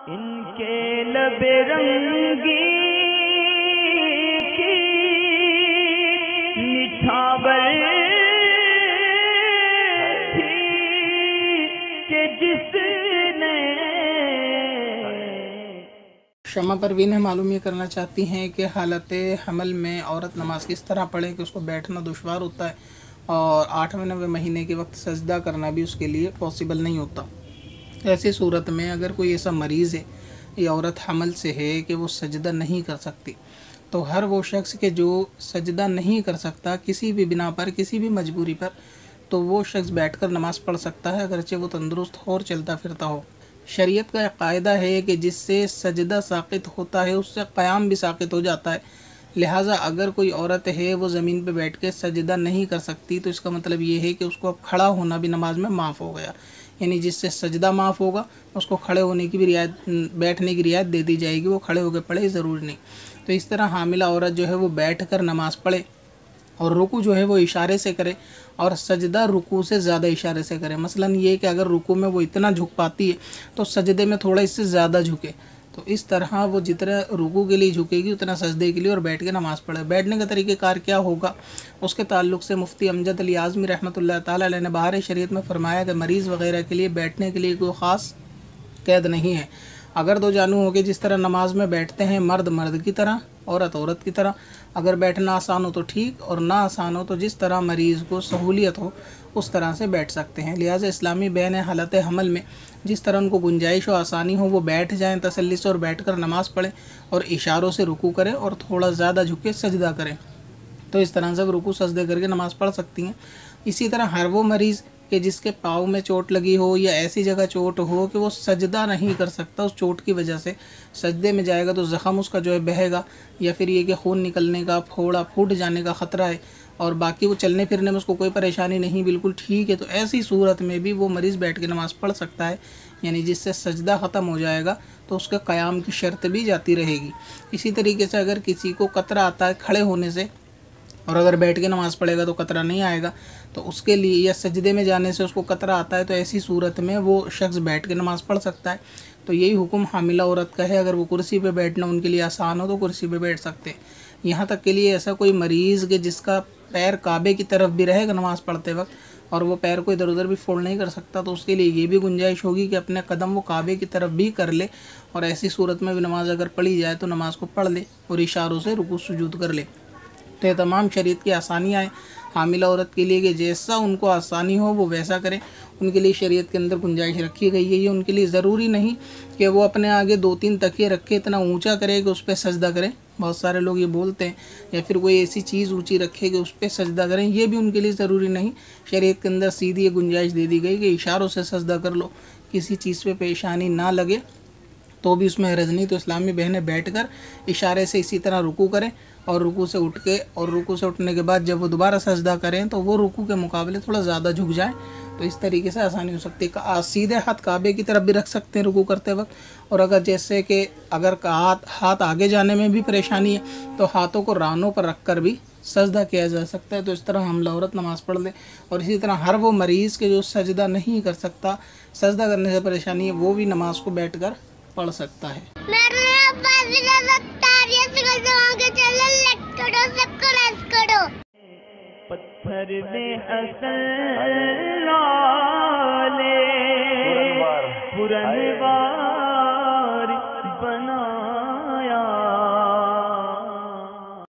ان کے لب رنگی کی نچھاور تھی کہ جس نے شمع پروین معلوم یہ کرنا چاہتی ہیں کہ حالت حمل میں عورت نماز کس طرح پڑھے کہ اس کو بیٹھنا دشوار ہوتا ہے اور 8ویں مہینے کے وقت سجدہ کرنا بھی اس کے لیے پاسبل نہیں ہوتا۔ ایسی صورت میں اگر کوئی ایسا مریض ہے یا عورت حمل سے ہے کہ وہ سجدہ نہیں کر سکتی، تو ہر وہ شخص کہ جو سجدہ نہیں کر سکتا کسی بھی بنا پر، کسی بھی مجبوری پر، تو وہ شخص بیٹھ کر نماز پڑھ سکتا ہے اگرچہ وہ تندرست ہو اور چلتا پھرتا ہو۔ شریعت کا ایک قاعدہ ہے کہ جس سے سجدہ ساقط ہوتا ہے اس سے قیام بھی ساقط ہو جاتا ہے، لہٰذا اگر کوئی عورت ہے وہ زمین پہ بیٹھ کے سجدہ نہیں کر سکتی تو اس کا مطلب یہ ہے کہ اس کو اب کھڑا ہونا بھی نماز میں معاف ہو گیا، یعنی جس سے سجدہ معاف ہوگا اس کو کھڑے ہونے کی بھی رعایت، بیٹھنے کی رعایت دے دی جائے گی، وہ کھڑے ہو کے پڑھے ضروری نہیں۔ تو اس طرح حاملہ عورت جو ہے وہ بیٹھ کر نماز پڑھے اور رکوع جو ہے وہ اشارے سے کرے اور سجدہ رکوع سے زیادہ اشارے سے کرے۔ مثلا یہ کہ اگر رکوع میں وہ اتنا جھک پاتی ہے تو سجدے میں تھوڑا اس سے زیادہ جھکے، تو اس طرح وہ جتنا رکوع کے لیے جھکے گی اتنا سجدے کے لیے اور بیٹھ کے نماز پڑھے۔ بیٹھنے کا طریقہ کار کیا ہوگا اس کے تعلق سے مفتی امجد علی اعظمی رحمۃ اللہ تعالیٰ علیہ نے بہار شریعت میں فرمایا کہ مریض وغیرہ کے لیے بیٹھنے کے لیے کوئی خاص قید نہیں ہے۔ اگر دو جانو ہو کے جس طرح نماز میں بیٹھتے ہیں مرد مرد کی طرح، عورت عورت کی طرح، اگر بیٹھنا آسان ہو تو ٹھیک اور نہ آسان ہو تو جس طرح مریض کو سہولیت ہو اس طرح سے بیٹھ سکتے ہیں۔ لہٰذا اسلامی بہن حالت حمل میں جس طرح ان کو گنجائش و آسانی ہو وہ بیٹھ جائیں تسلی سے اور بیٹھ کر نماز پڑھیں اور اشاروں سے رکوع کریں اور تھوڑا زیادہ جھک کے سجدہ کریں، تو اس طرح سے وہ رکوع سجدے کر کے نماز پڑھ سکتی ہیں۔ اسی طرح ہر وہ مریض کہ جس کے پاؤں میں چوٹ لگی ہو یا ایسی جگہ چوٹ ہو کہ وہ سجدہ نہیں کر سکتا، اس چوٹ کی وجہ سے سجدے میں جائے گا تو زخم اس کا جو ہے بہے گا، یا پھر یہ کہ خون نکلنے کا، پھوڑا پھوٹ جانے کا خطرہ ہے، اور باقی وہ چلنے پھرنے میں اس کو کوئی پریشانی نہیں، بالکل ٹھیک ہے، تو ایسی صورت میں بھی وہ مریض بیٹھ کے نماز پڑھ سکتا ہے، یعنی جس سے سجدہ ختم ہو جائے گا تو اس کے قیام کی شرط بھی جاتی رہے گی۔ اسی طریقے سے اگر کسی کو قطرہ آتا ہے کھڑے ہونے سے اور اگر بیٹھ کے نماز پڑھے گا تو قطرہ نہیں آئے گا، تو اس کے لیے یا سجدے میں جانے سے اس کو قطرہ آتا ہے تو ایسی صورت میں وہ شخص بیٹھ کے نماز پڑھ سکتا ہے۔ تو یہی حکم حاملہ عورت کا ہے، اگر وہ کرسی پہ بیٹھنا ان کے لیے آسان ہو تو کرسی پہ بیٹھ سکتے ہیں۔ یہاں تک کے لیے ایسا کوئی مریض کہ جس کا پیر کعبے کی طرف بھی رہے گا نماز پڑھتے وقت اور وہ پیر کو ادھر ادھر بھی فولڈ نہیں کر سکتا، تو اس کے لیے یہ بھی گنجائش ہوگی کہ اپنے قدم وہ کعبے کی طرف بھی کر لے اور ایسی صورت میں بھی نماز اگر پڑھی جائے تو نماز کو پڑھ لے اور اشاروں سے رکوع سجود کر لے۔ تو یہ تمام شریعت کی آسانیاں ہیں حاملہ عورت کے لیے کہ جیسا ان کو آسانی ہو وہ ویسا کریں، ان کے لیے شریعت کے اندر گنجائش رکھی گئی ہے۔ یہ ان کے لیے ضروری نہیں کہ وہ اپنے آگے 2-3 تکیے رکھے اتنا اونچا کرے کہ اس پہ سجدہ کریں، بہت سارے لوگ یہ بولتے ہیں، یا پھر کوئی ایسی چیز اونچی رکھے کہ اس پہ سجدہ کریں، یہ بھی ان کے لیے ضروری نہیں۔ شریعت کے اندر سیدھی یہ گنجائش دے دی گئی کہ اشاروں سے سجدہ کر لو، کسی چیز پہ پیشانی نہ لگے تو بھی اس میں حرج نہیں۔ تو اسلامی بہنیں بیٹھ کر اشارے سے اسی طرح رکوع کریں اور رکوع سے اٹھ کے اور رکوع سے اٹھنے کے بعد جب وہ دوبارہ سجدہ کریں تو وہ رکوع کے مقابلے تھوڑا زیادہ جھک جائیں، تو اس طریقے سے آسانی ہو سکتی ہے۔ سیدھے ہاتھ کعبے کی طرف بھی رکھ سکتے ہیں رکوع کرتے وقت، اور اگر جیسے کہ اگر ہاتھ آگے جانے میں بھی پریشانی ہے تو ہاتھوں کو رانوں پر رکھ کر بھی سجدہ کیا جا سکتا ہے، تو اس طرح حاملہ عورت نماز پڑھ لے۔ اور اسی طرح ہر وہ مریض کے جو سجدہ نہیں کر سکتا، سجدہ کرنے سے پریشانی ہے، وہ بھی نماز کو بیٹھ کر پڑھ سکتا ہے۔ پتھر میں حسن لالے پرنوار